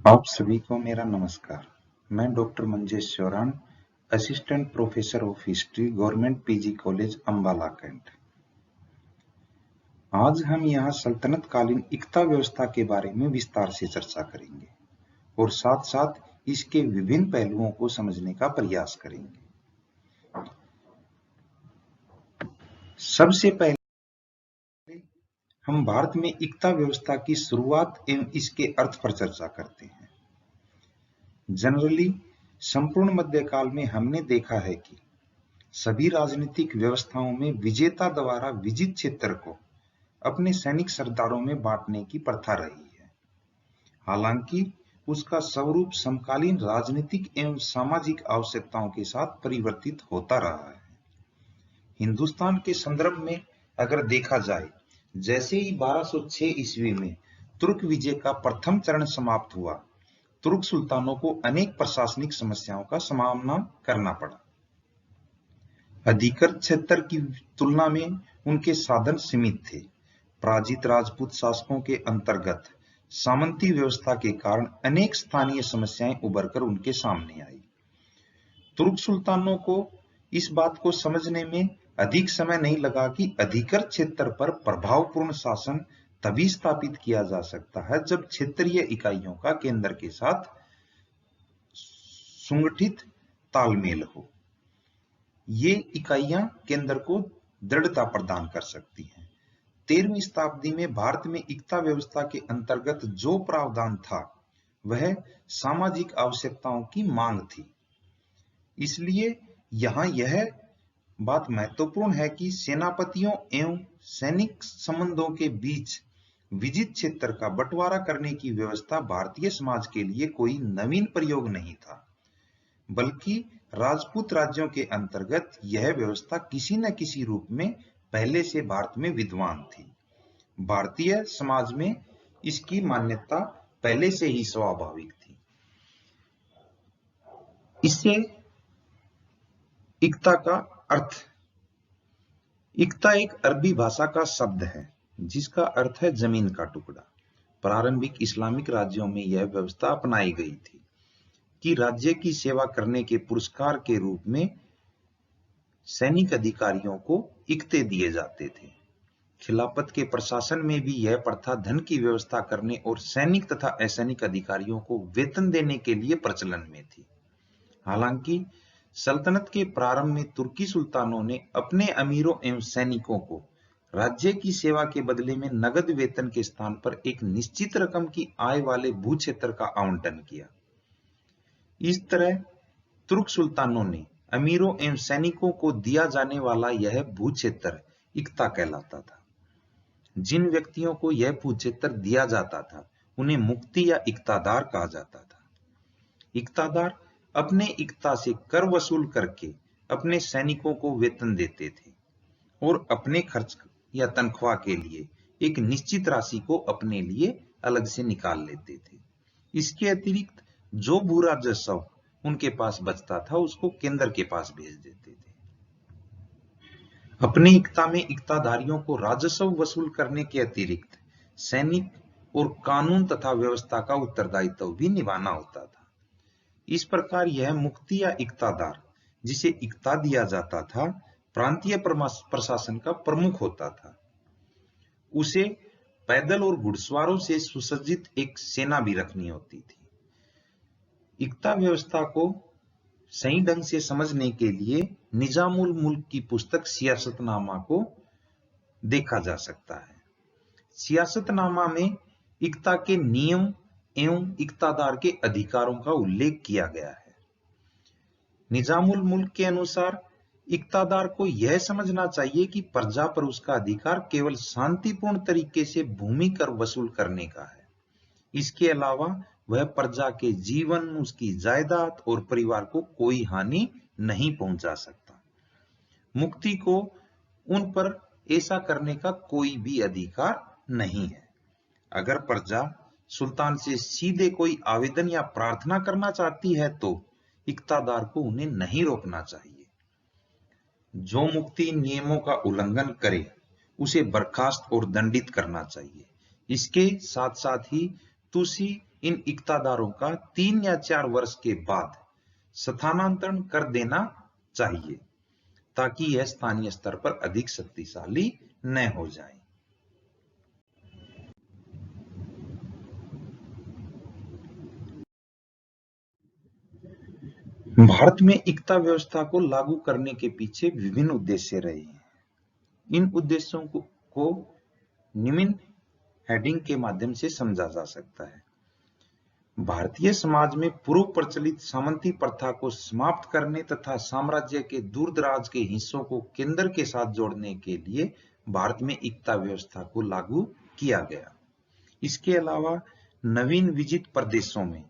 आप सभी को मेरा नमस्कार। मैं doctor Manjesh Chauran, assistant professor of history, government PG college Ambala cantt. आज हम यहाँ सल्तनत कालीन इक्ता व्यवस्था के बारे में विस्तार से चर्चा करेंगे और साथ साथ इसके विभिन्न पहलुओं को समझने का प्रयास करेंगे। सबसे पहले हम भारत में इक्ता व्यवस्था की शुरुआत एवं इसके अर्थ पर चर्चा करते हैं। जनरली संपूर्ण मध्यकाल में हमने देखा है कि सभी राजनीतिक व्यवस्थाओं में विजेता द्वारा विजित क्षेत्र को अपने सैनिक सरदारों में बांटने की प्रथा रही है। हालांकि उसका स्वरूप समकालीन राजनीतिक एवं सामाजिक आवश्यकताओं के साथ परिवर्तित होता रहा है। हिंदुस्तान के संदर्भ में अगर देखा जाए, जैसे ही 1206 ईस्वी में तुर्क विजय का प्रथम चरण समाप्त हुआ, तुर्क सुल्तानों को अनेक प्रशासनिक समस्याओं का सामना करना पड़ा। अधिकृत क्षेत्र की तुलना में उनके साधन सीमित थे। पराजित राजपूत शासकों के अंतर्गत सामंती व्यवस्था के कारण अनेक स्थानीय समस्याएं उभरकर उनके सामने आई। तुर्क सुल्तानों को इस बात को समझने में अधिक समय नहीं लगा कि अधिकृत क्षेत्र पर प्रभावपूर्ण शासन तभी स्थापित किया जा सकता है जब क्षेत्रीय इकाइयों का केंद्र के साथ सुगठित तालमेल हो। ये इकाइयां केंद्र को दृढ़ता प्रदान कर सकती हैं। 13वीं शताब्दी में भारत में इक्ता व्यवस्था के अंतर्गत जो प्रावधान था वह सामाजिक आवश्यकताओं की मांग थी। इसलिए यहाँ यह बात महत्वपूर्ण है कि सेनापतियों एवं सैनिक संबंधों के बीच विजित क्षेत्र का बंटवारा करने की व्यवस्था भारतीय समाज के लिए कोई नवीन प्रयोग नहीं था, बल्कि राजपूत राज्यों के अंतर्गत यह व्यवस्था किसी न किसी रूप में पहले से भारत में विद्यमान थी। भारतीय समाज में इसकी मान्यता पहले से ही स्वाभाविक थी। इससे इक्ता का अर्थ। इक्ता एक अरबी भाषा का शब्द है जिसका अर्थ है जमीन का टुकड़ा। प्रारंभिक इस्लामिक राज्यों में यह व्यवस्था अपनाई गई थी कि राज्य की सेवा करने के पुरस्कार के रूप में सैनिक अधिकारियों को इक्ते दिए जाते थे। खिलाफत के प्रशासन में भी यह प्रथा धन की व्यवस्था करने और सैनिक तथा असैनिक अधिकारियों को वेतन देने के लिए प्रचलन में थी। हालांकि सल्तनत के प्रारंभ में तुर्की सुल्तानों ने अपने अमीरों एवं सैनिकों को राज्य की सेवा के बदले में नगद वेतन के स्थान पर एक निश्चित रकम की आय वाले भू क्षेत्र का आवंटन किया। इस तरह तुर्क सुल्तानों ने अमीरों एवं सैनिकों को दिया जाने वाला यह भू क्षेत्र इक्ता कहलाता था। जिन व्यक्तियों को यह भू क्षेत्र दिया जाता था उन्हें मुक्ति या इक्तादार कहा जाता था। इक्तादार अपने इक्ता से कर वसूल करके अपने सैनिकों को वेतन देते थे और अपने खर्च या तनख्वाह के लिए एक निश्चित राशि को अपने लिए अलग से निकाल लेते थे। इसके अतिरिक्त जो भू राजस्व उनके पास बचता था उसको केंद्र के पास भेज देते थे। अपने इक्ता में इक्ताधारियों को राजस्व वसूल करने के अतिरिक्त सैनिक और कानून तथा व्यवस्था का उत्तरदायित्व भी निभाना होता था। इस प्रकार यह मुक्ति या इक्तादार, जिसे इक्ता दिया जाता था, प्रांतीय प्रशासन का प्रमुख होता था। उसे पैदल और घुड़सवारों से सुसज्जित एक सेना भी रखनी होती थी। इक्ता व्यवस्था को सही ढंग से समझने के लिए निजामुल मुल्क की पुस्तक सियासतनामा को देखा जा सकता है। सियासतनामा में इक्ता के नियम एवं इक्तादार के अधिकारों का उल्लेख किया गया है। निजामुल मुल्क के अनुसार इक्तादार को यह समझना चाहिए कि प्रजा पर उसका अधिकार केवल शांतिपूर्ण तरीके से भूमि कर वसूल करने का है। इसके अलावा वह प्रजा के जीवन, उसकी जायदाद और परिवार को कोई हानि नहीं पहुंचा सकता। मुक्ति को उन पर ऐसा करने का कोई भी अधिकार नहीं है। अगर प्रजा सुल्तान से सीधे कोई आवेदन या प्रार्थना करना चाहती है तो इक्तादार को उन्हें नहीं रोकना चाहिए। जो मुक्ति नियमों का उल्लंघन करे उसे बर्खास्त और दंडित करना चाहिए। इसके साथ साथ ही तुसी इन इक्तादारों का 3 या 4 वर्ष के बाद स्थानांतरण कर देना चाहिए, ताकि यह स्थानीय स्तर पर अधिक शक्तिशाली न हो जाए। भारत में इक्ता व्यवस्था को लागू करने के पीछे विभिन्न उद्देश्य रहे हैं। इन उद्देश्यों को निम्न हेडिंग के माध्यम से समझा जा सकता है। भारतीय समाज में पूर्व प्रचलित सामंती प्रथा को समाप्त करने तथा साम्राज्य के दूरदराज के हिस्सों को केंद्र के साथ जोड़ने के लिए भारत में इक्ता व्यवस्था को लागू किया गया। इसके अलावा नवीन विजित प्रदेशों में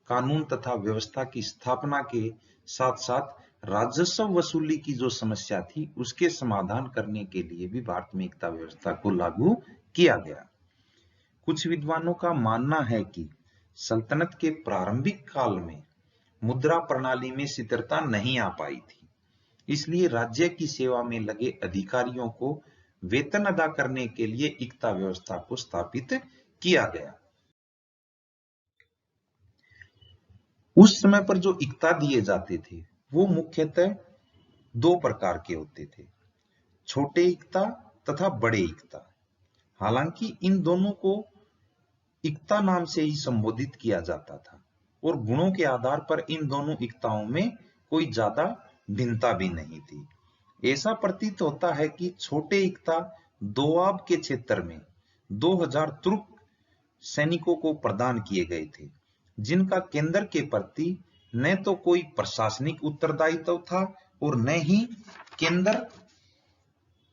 कानून तथा व्यवस्था की स्थापना के साथ साथ राजस्व वसूली की जो समस्या थी उसके समाधान करने के लिए भी भारत में इक्ता व्यवस्था को लागू किया गया। कुछ विद्वानों का मानना है कि सल्तनत के प्रारंभिक काल में मुद्रा प्रणाली में स्थिरता नहीं आ पाई थी, इसलिए राज्य की सेवा में लगे अधिकारियों को वेतन अदा करने के लिए इक्ता व्यवस्था को स्थापित किया गया। उस समय पर जो इक्ता दिए जाते थे वो मुख्यतः 2 प्रकार के होते थे, छोटे इक्ता तथा बड़े इक्ता। हालांकि इन दोनों को इक्ता नाम से ही संबोधित किया जाता था और गुणों के आधार पर इन दोनों इक्ताओं में कोई ज्यादा भिन्नता भी नहीं थी। ऐसा प्रतीत होता है कि छोटे इक्ता दोआब के क्षेत्र में 2000 तुर्क सैनिकों को प्रदान किए गए थे, जिनका केंद्र के प्रति न तो कोई प्रशासनिक उत्तरदायित्व था और न ही केंद्र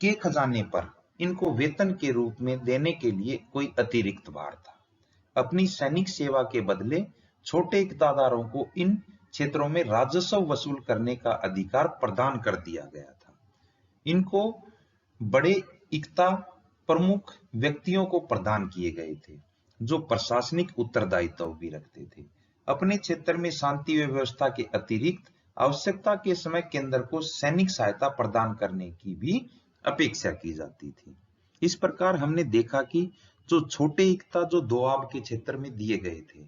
के खजाने पर इनको वेतन के रूप में देने के लिए कोई अतिरिक्त भार था। अपनी सैनिक सेवा के बदले छोटे इक्तादारों को इन क्षेत्रों में राजस्व वसूल करने का अधिकार प्रदान कर दिया गया था। इनको बड़े इक्ता प्रमुख व्यक्तियों को प्रदान किए गए थे, जो प्रशासनिक उत्तरदायित्व भी रखते थे। अपने क्षेत्र में शांति व्यवस्था के अतिरिक्त आवश्यकता के समय केंद्र को सैनिक सहायता प्रदान करने की भी अपेक्षा की जाती थी। इस प्रकार हमने देखा कि जो छोटे इक्ता जो दोआब के क्षेत्र में दिए गए थे,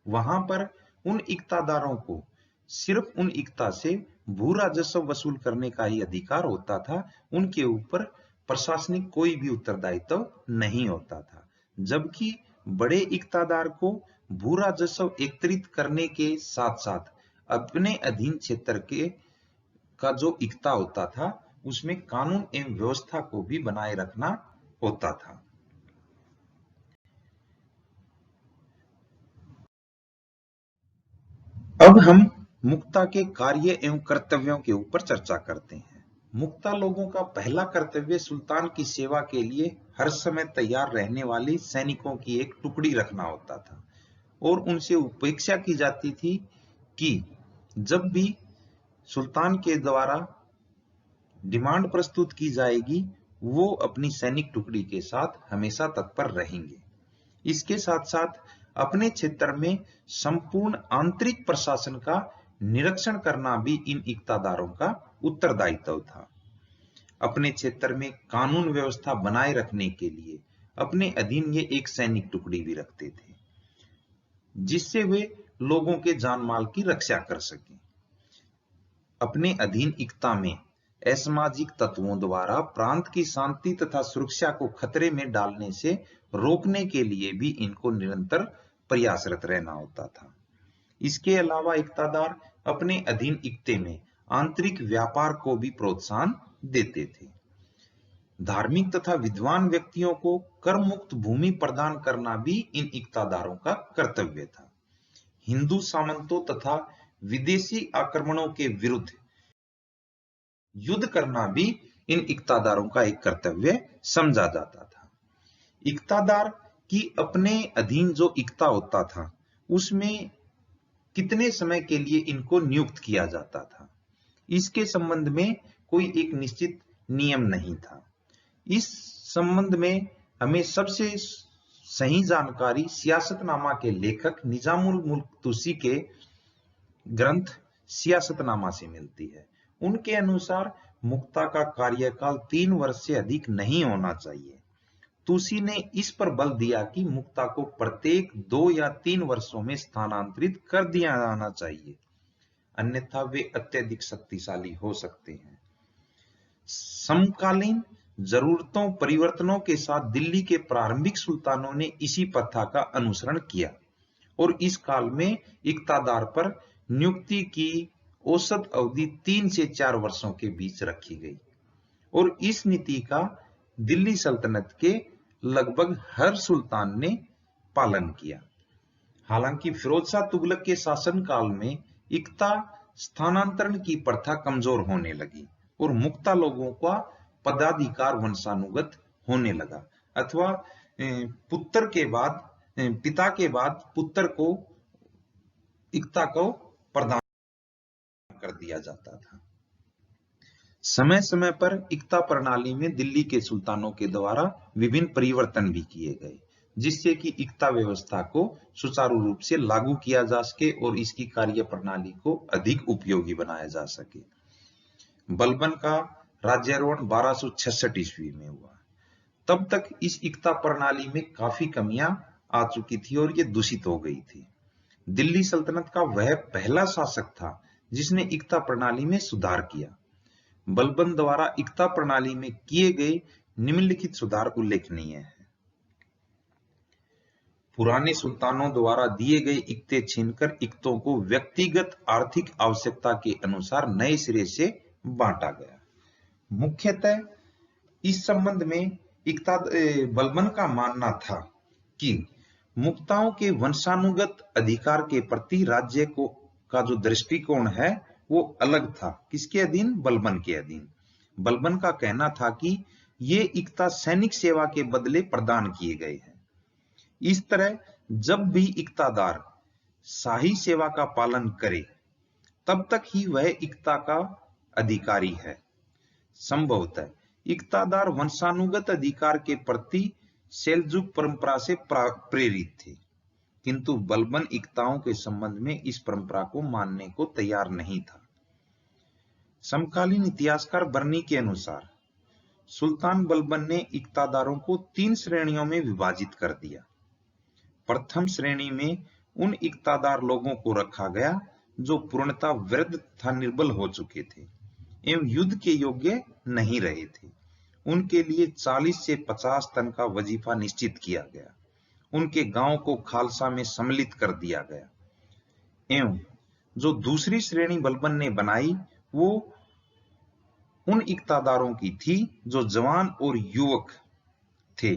वहां पर उन इक्तादारों को सिर्फ उन इक्ता से भू राजस्व वसूल करने का ही अधिकार होता था, उनके ऊपर प्रशासनिक कोई भी उत्तरदायित्व नहीं होता था। जबकि बड़े इक्तादार को भू राजस्व एकत्रित करने के साथ साथ अपने अधीन क्षेत्र के का जो इक्ता होता था उसमें कानून एवं व्यवस्था को भी बनाए रखना होता था। अब हम मुक्ता के कार्य एवं कर्तव्यों के ऊपर चर्चा करते हैं। मुक्ता लोगों का पहला कर्तव्य सुल्तान की सेवा के लिए हर समय तैयार रहने वाले सैनिकों की एक टुकड़ी रखना होता था और उनसे अपेक्षा की जाती थी कि जब भी सुल्तान के द्वारा डिमांड प्रस्तुत की जाएगी वो अपनी सैनिक टुकड़ी के साथ हमेशा तत्पर रहेंगे। इसके साथ साथ अपने क्षेत्र में संपूर्ण आंतरिक प्रशासन का निरीक्षण करना भी इन इक्तादारों का उत्तरदायित्व था। अपने क्षेत्र में कानून व्यवस्था बनाए रखने के लिए अपने अधीन ये एक सैनिक टुकड़ी भी रखते थे, जिससे वे लोगों के जान माल की रक्षा कर सकें। अपने अधीन इक्ता में असामाजिक तत्वों द्वारा प्रांत की शांति तथा सुरक्षा को खतरे में डालने से रोकने के लिए भी इनको निरंतर प्रयासरत रहना होता था। इसके अलावा इक्तादार अपने अधीन इक्ते में आंतरिक व्यापार को भी प्रोत्साहन देते थे। धार्मिक तथा विद्वान व्यक्तियों को कर मुक्त भूमि प्रदान करना भी इन इक्तादारों का कर्तव्य था। हिंदू सामंतों तथा विदेशी आक्रमणों के विरुद्ध युद्ध करना भी इन इक्तादारों का एक कर्तव्य समझा जाता था। इक्तादार की अपने अधीन जो इक्ता होता था उसमें कितने समय के लिए इनको नियुक्त किया जाता था, इसके संबंध में कोई एक निश्चित नियम नहीं था। इस संबंध में हमें सबसे सही जानकारी सियासतनामा के लेखक निजामुल मुल्क तुसी के ग्रंथ सियासतनामा से मिलती है। उनके अनुसार मुक्ता का कार्यकाल 3 वर्ष से अधिक नहीं होना चाहिए। तुसी ने इस पर बल दिया कि मुक्ता को प्रत्येक 2 या 3 वर्षों में स्थानांतरित कर दिया जाना चाहिए, अन्यथा वे अत्यधिक शक्तिशाली हो सकते हैं। समकालीन जरूरतों परिवर्तनों के साथ दिल्ली के प्रारंभिक सुल्तानों ने इसी प्रथा का अनुसरण किया और इस काल में इक्तादार पर नियुक्ति की औसत अवधि 3 से 4 वर्षों के बीच रखी गई और इस नीति का दिल्ली सल्तनत के लगभग हर सुल्तान ने पालन किया। हालांकि फिरोज शाह तुगलक के शासनकाल में इक्ता स्थानांतरण की प्रथा कमजोर होने लगी और मुक्ता लोगों का पदाधिकार वंशानुगत होने लगा अथवा पिता के बाद पुत्र को इक्ता को प्रदान कर दिया जाता था। समय समय पर इक्ता प्रणाली में दिल्ली के सुल्तानों के द्वारा विभिन्न परिवर्तन भी किए गए, जिससे कि इक्ता व्यवस्था को सुचारू रूप से लागू किया जा सके और इसकी कार्य प्रणाली को अधिक उपयोगी बनाया जा सके। बलबन का राज्यारोहण 1266 ईस्वी में हुआ। तब तक इस इक्ता प्रणाली में काफी कमियां आ चुकी थी और ये दूषित हो गई थी। दिल्ली सल्तनत का वह पहला शासक था जिसने इक्ता प्रणाली में सुधार किया। बलबन द्वारा इक्ता प्रणाली में किए गए निम्नलिखित सुधार उल्लेखनीय है। पुराने सुल्तानों द्वारा दिए गए इक्ते छीनकर इक्तों को व्यक्तिगत आर्थिक आवश्यकता के अनुसार नए सिरे से बांटा गया। मुख्यतः इस संबंध में बलबन का मानना था कि मुक्ताओं के वंशानुगत अधिकार के प्रति राज्य का जो दृष्टिकोण है वो अलग था। किसके अधीन? बलबन के अधीन। बलबन का कहना था कि ये इक्ता सैनिक सेवा के बदले प्रदान किए गए हैं। इस तरह जब भी इक्तादार शाही सेवा का पालन करे तब तक ही वह इक्ता का अधिकारी है। संभवतः इक्तादार वंशानुगत अधिकार के प्रति सेल्जुक परंपरा से प्रेरित थे, किंतु बलबन इक्ताओं के संबंध में इस परंपरा को मानने को तैयार नहीं था। समकालीन इतिहासकार बर्नी के अनुसार सुल्तान बलबन ने इक्तादारों को 3 श्रेणियों में विभाजित कर दिया। प्रथम श्रेणी में उन इक्तादार लोगों को रखा गया जो पूर्णतः वृद्ध तथा निर्बल हो चुके थे एवं युद्ध के योग्य नहीं रहे थे। उनके लिए 40 से 50 टन का वजीफा निश्चित किया गया। उनके गांव को खालसा में सम्मिलित कर दिया गया। एवं जो दूसरी श्रेणी बलबन ने बनाई वो उन इक्तादारों की थी जो जवान और युवक थे।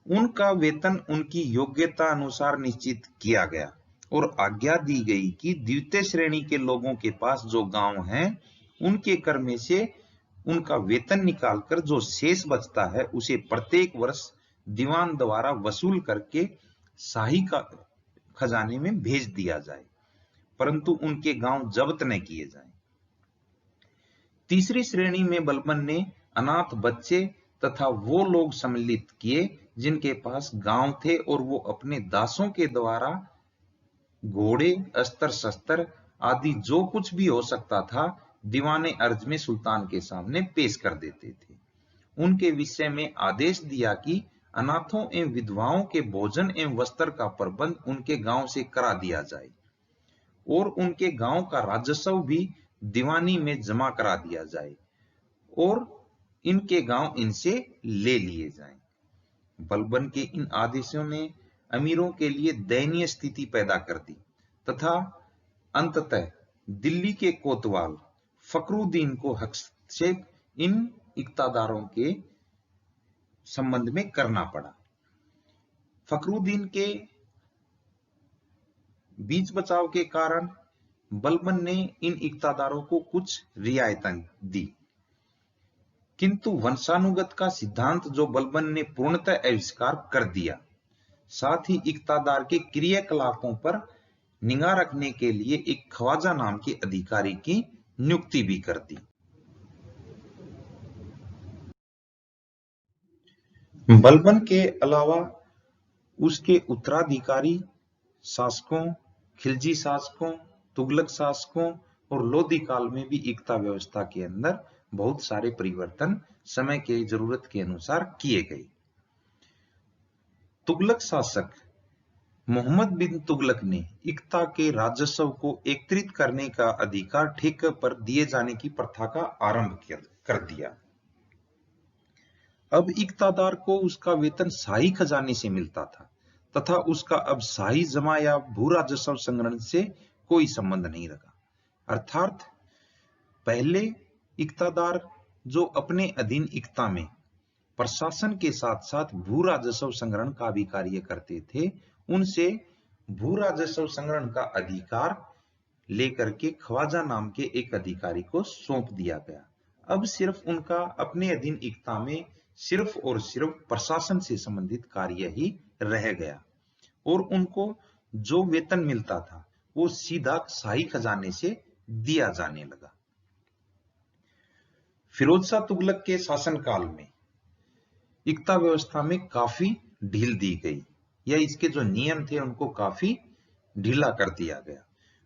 उनका वेतन उनकी योग्यता अनुसार निश्चित किया गया और आज्ञा दी गई कि द्वितीय श्रेणी के लोगों के पास जो गांव हैं उनके कर में से उनका वेतन निकालकर जो शेष बचता है उसे प्रत्येक वर्ष दीवान द्वारा वसूल करके शाही का खजाने में भेज दिया जाए, परंतु उनके गांव जब्त न किए जाएं। तीसरी श्रेणी में बलबन ने अनाथ बच्चे तथा वो लोग सम्मिलित किए जिनके पास गांव थे और वो अपने दासों के द्वारा घोड़े, अस्त्र शस्त्र आदि जो कुछ भी हो सकता था दीवाने अर्ज में सुल्तान के सामने पेश कर देते थे। उनके विषय में आदेश दिया कि अनाथों एवं विधवाओं के भोजन एवं वस्त्र का प्रबंध उनके गांव से करा दिया जाए और उनके गांव का राजस्व भी दीवानी में जमा करा दिया जाए और इनके गांव इनसे ले लिए जाएं। बलबन के इन आदेशों ने अमीरों के लिए दयनीय स्थिति पैदा कर दी तथा अंततः दिल्ली के कोतवाल फखरुद्दीन को हस्तक्षेप इन इक्तादारों के संबंध में करना पड़ा। फखरुद्दीन के बीच बचाव के कारण बलबन ने इन इक्तादारों को कुछ रियायतें दी, किंतु वंशानुगत का सिद्धांत जो बलबन ने पूर्णतः आविष्कार कर दिया। साथ ही इक्तादार के क्रियाकलापों पर निगाह रखने के लिए एक ख्वाजा नाम के अधिकारी की नियुक्ति भी कर दी। बलबन के अलावा उसके उत्तराधिकारी शासकों, खिलजी शासकों, तुगलक शासकों और लोधी काल में भी इक्ता व्यवस्था के अंदर बहुत सारे परिवर्तन समय के जरूरत के अनुसार किए गए। तुगलक शासक मोहम्मद बिन तुगलक ने इक्ता के राजस्व को एकत्रित करने का अधिकार ठेके पर दिए जाने की प्रथा का आरंभ कर दिया। अब इक्तादार को उसका वेतन शाही खजाने से मिलता था तथा उसका अब शाही जमा या भू राजस्व संग्रहण से कोई संबंध नहीं रहा। अर्थात पहले इक्तादार जो अपने अधीन इक्ता में प्रशासन के साथ साथ भू राजस्व संग्रहण का भी कार्य करते थे, उनसे भू राजस्व संग्रहण का अधिकार लेकर के ख्वाजा नाम के एक अधिकारी को सौंप दिया गया। अब सिर्फ उनका अपने अधीन इक्ता में सिर्फ और सिर्फ प्रशासन से संबंधित कार्य ही रह गया और उनको जो वेतन मिलता था वो सीधा शाही खजाने से दिया जाने लगा। फिरोज शाह तुगलक के शासनकाल में इक्ता व्यवस्था में काफी ढील दी गई या इसके जो नियम थे उनको काफी ढीला कर दिया गया।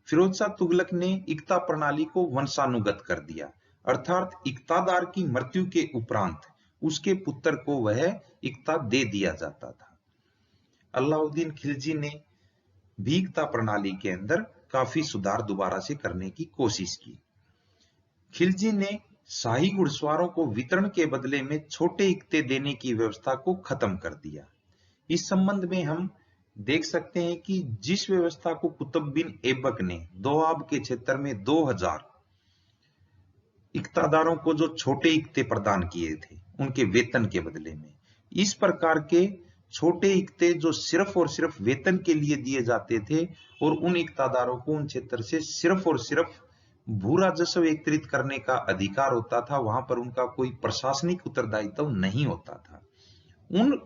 फिरोज शाह तुगलक ने इक्ता प्रणाली को वंशानुगत कर दिया, अर्थात इक्तादार की मृत्यु के उपरांत उसके पुत्र को वह इक्ता दे दिया जाता था। अलाउद्दीन खिलजी ने भी इक्ता प्रणाली के अंदर काफी सुधार दोबारा से करने की कोशिश की। खिलजी ने शाही घुड़सवारों को वितरण के बदले में छोटे इक्ते देने की व्यवस्था को खत्म कर दिया। इस संबंध में हम देख सकते हैं कि जिस व्यवस्था को कुतुब बिन ऐबक ने दोआब के क्षेत्र में 2000 इक्तादारों को जो छोटे इक्ते प्रदान किए थे उनके वेतन के बदले में, इस प्रकार के छोटे इक्ते जो सिर्फ और सिर्फ वेतन के लिए दिए जाते थे और उन इक्तादारों को उन क्षेत्र से सिर्फ और सिर्फ भू राजस्व एकत्रित करने का अधिकार होता था, वहां पर उनका कोई प्रशासनिक उत्तरदायित्व नहीं होता था। उन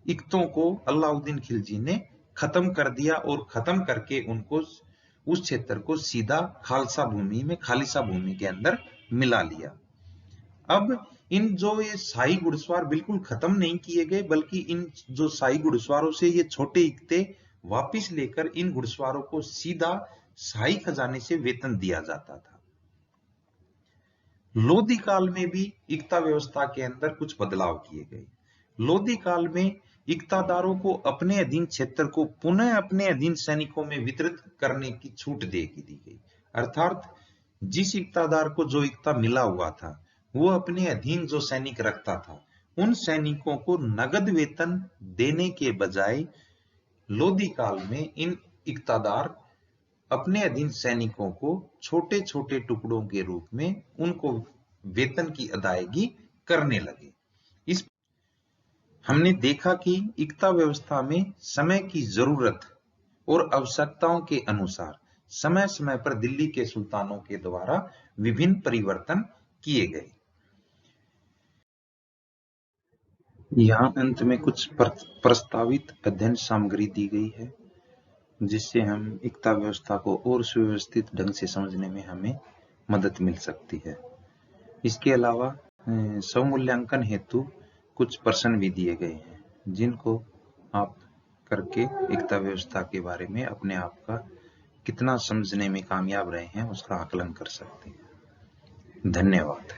इक्तों को अलाउद्दीन खिलजी ने खत्म कर दिया और खत्म करके उनको उस क्षेत्र को सीधा खालसा भूमि के अंदर मिला लिया। अब इन जो ये शाही घुड़सवार बिल्कुल खत्म नहीं किए गए, बल्कि इन जो शाही घुड़सवारों से ये छोटे इक्ते वापिस लेकर इन घुड़सवारों को सीधा शाही खजाने से वेतन दिया जाता था। लोधी काल में भी इक्ता व्यवस्था के अंदर कुछ बदलाव किए गए। लोधी काल में इक्तादारों को अपने अधीन क्षेत्र को पुनः अपने अधीन सैनिकों में वितरित करने की छूट दी गई। अर्थात जिस इक्तादार को जो इक्ता मिला हुआ था वो अपने अधीन जो सैनिक रखता था, उन सैनिकों को नगद वेतन देने के बजाय लोधी काल में इन इक्तादार अपने अधीन सैनिकों को छोटे छोटे टुकड़ों के रूप में उनको वेतन की अदायगी करने लगे। इस हमने देखा कि इक्ता व्यवस्था में समय की जरूरत और आवश्यकताओं के अनुसार समय समय पर दिल्ली के सुल्तानों के द्वारा विभिन्न परिवर्तन किए गए। यहाँ अंत में कुछ प्रस्तावित अध्ययन सामग्री दी गई है जिससे हम इक्ता व्यवस्था को और सुव्यवस्थित ढंग से समझने में हमें मदद मिल सकती है। इसके अलावा स्वमूल्यांकन हेतु कुछ प्रश्न भी दिए गए हैं जिनको आप करके इक्ता व्यवस्था के बारे में अपने आप का कितना समझने में कामयाब रहे हैं उसका आकलन कर सकते हैं। धन्यवाद।